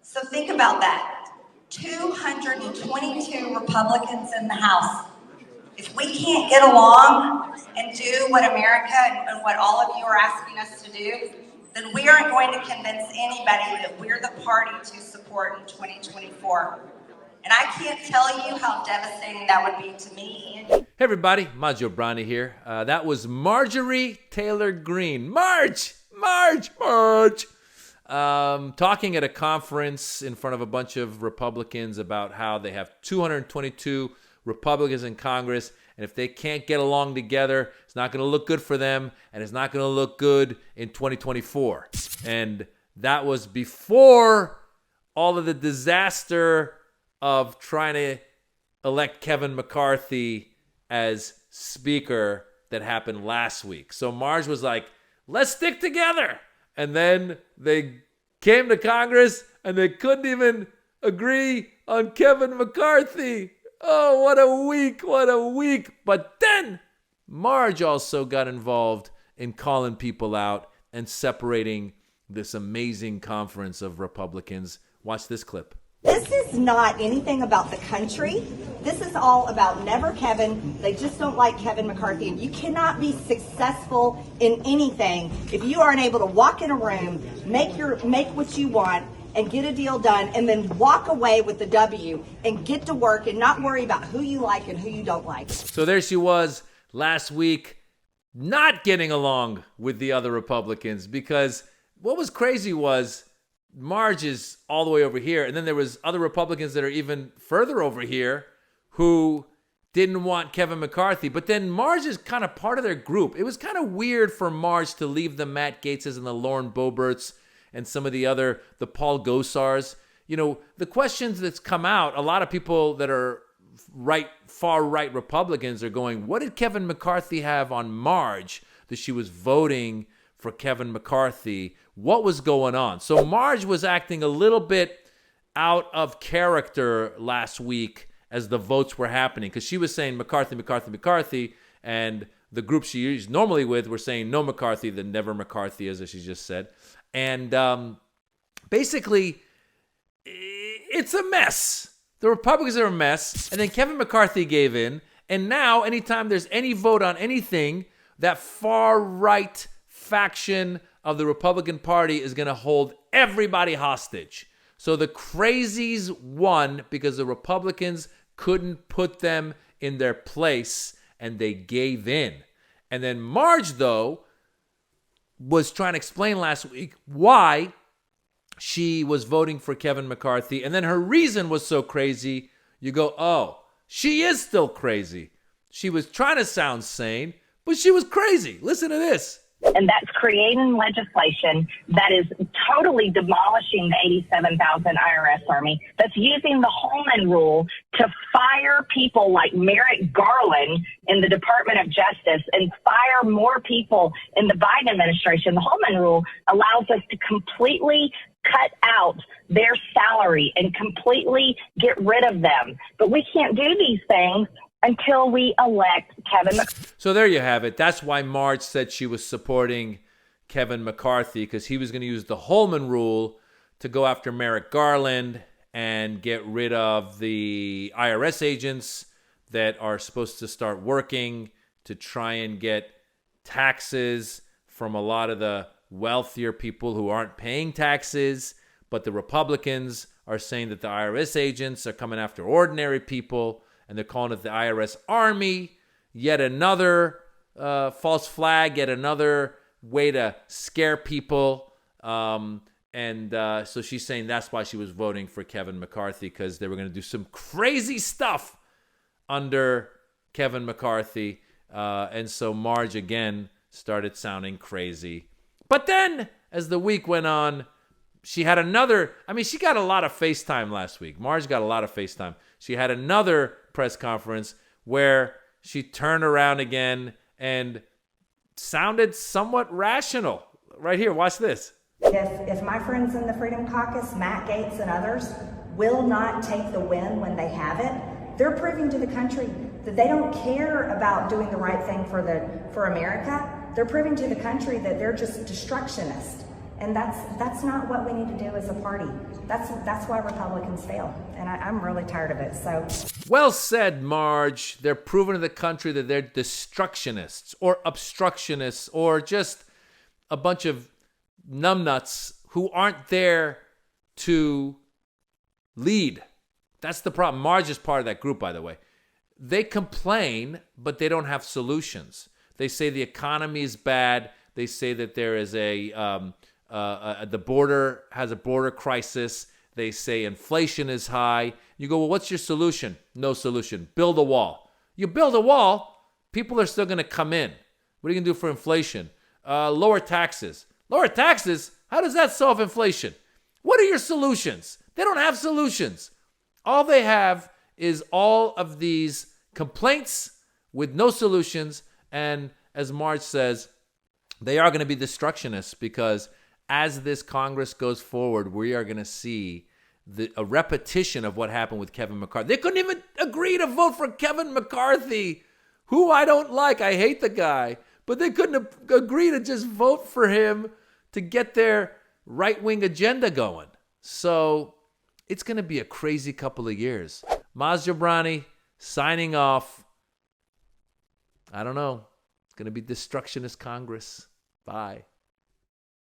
So think about that. 222 Republicans in the House. If we can't get along and do what America and what all of you are asking us to do, then we aren't going to convince anybody that we're the party to support in 2024. And I can't tell you how devastating that would be to me and you. Hey everybody, Maz Jobrani here. That was Marjorie Taylor Greene. Marge! Talking at a conference in front of a bunch of Republicans about how they have 222 Republicans in Congress, and if they can't get along together, it's not going to look good for them, and it's not going to look good in 2024. And that was before all of the disaster of trying to elect Kevin McCarthy as Speaker that happened last week. So Marge was like, let's stick together. And then they came to Congress and they couldn't even agree on Kevin McCarthy. Oh, what a week. But then Marge also got involved in calling people out and separating this amazing conference of Republicans. Watch this clip. This is not anything about the country. This is all about never Kevin. They just don't like Kevin McCarthy. And you cannot be successful in anything if you aren't able to walk in a room, make what you want, and get a deal done, and then walk away with the W and get to work and not worry about who you like and who you don't like. So there she was last week, not getting along with the other Republicans, because what was crazy was Marge is all the way over here, and then there was other Republicans that are even further over here who didn't want Kevin McCarthy. But then Marge is kind of part of their group. It was kind of weird for Marge to leave the Matt Gaetzes and the Lauren Boeberts and some of the Paul Gosars. You know, the questions that's come out, a lot of people that are far right Republicans are going, what did Kevin McCarthy have on Marge that she was voting for Kevin McCarthy? What was going on? So Marge was acting a little bit out of character last week as the votes were happening, because she was saying McCarthy, and the group she's normally with were saying no McCarthy, then never McCarthy, as she just said. And basically, it's a mess. The Republicans are a mess. And then Kevin McCarthy gave in. And now, anytime there's any vote on anything, that far-right faction of the Republican Party is going to hold everybody hostage. So the crazies won because the Republicans couldn't put them in their place, and they gave in. And then Marge, though, was trying to explain last week why she was voting for Kevin McCarthy. And then her reason was so crazy, you go, oh, she is still crazy. She was trying to sound sane, but she was crazy. Listen to this. And that's creating legislation that is totally demolishing the 87,000 IRS Army, that's using the Holman Rule to fire people like Merrick Garland in the Department of Justice and fire more people in the Biden administration. The Holman Rule allows us to completely cut out their salary and completely get rid of them. But we can't do these things until we elect Kevin McCarthy. So there you have it. That's why Marge said she was supporting Kevin McCarthy, because he was going to use the Holman Rule to go after Merrick Garland and get rid of the IRS agents that are supposed to start working to try and get taxes from a lot of the wealthier people who aren't paying taxes. But the Republicans are saying that the IRS agents are coming after ordinary people, and they're calling it the IRS Army. Yet another false flag, yet another way to scare people. So she's saying that's why she was voting for Kevin McCarthy, because they were going to do some crazy stuff under Kevin McCarthy. And so Marge, again, started sounding crazy. But then, as the week went on, she got a lot of FaceTime last week. Marge got a lot of FaceTime. She had another press conference where she turned around again and sounded somewhat rational. Right here, watch this. If my friends in the Freedom Caucus, Matt Gaetz and others, will not take the win when they have it, they're proving to the country that they don't care about doing the right thing for America. They're proving to the country that they're just destructionists. And that's not what we need to do as a party. That's why Republicans fail. And I'm really tired of it. So Well said, Marge. They're proving to the country that they're destructionists or obstructionists or just a bunch of numbnuts who aren't there to lead. That's the problem. Marge is part of that group, by the way. They complain, but they don't have solutions. They say the economy is bad. They say that there is the border has a border crisis. They say inflation is high. You go, well, what's your solution? No solution. Build a wall. You build a wall, people are still going to come in. What are you going to do for inflation? Lower taxes. Lower taxes? How does that solve inflation? What are your solutions? They don't have solutions. All they have is all of these complaints with no solutions. And as Marge says, they are going to be destructionists because as this Congress goes forward, we are going to see a repetition of what happened with Kevin McCarthy. They couldn't even agree to vote for Kevin McCarthy, who I don't like. I hate the guy. But they couldn't agree to just vote for him to get their right-wing agenda going. So it's going to be a crazy couple of years. Maz Jobrani signing off. I don't know. It's going to be destructionist Congress. Bye.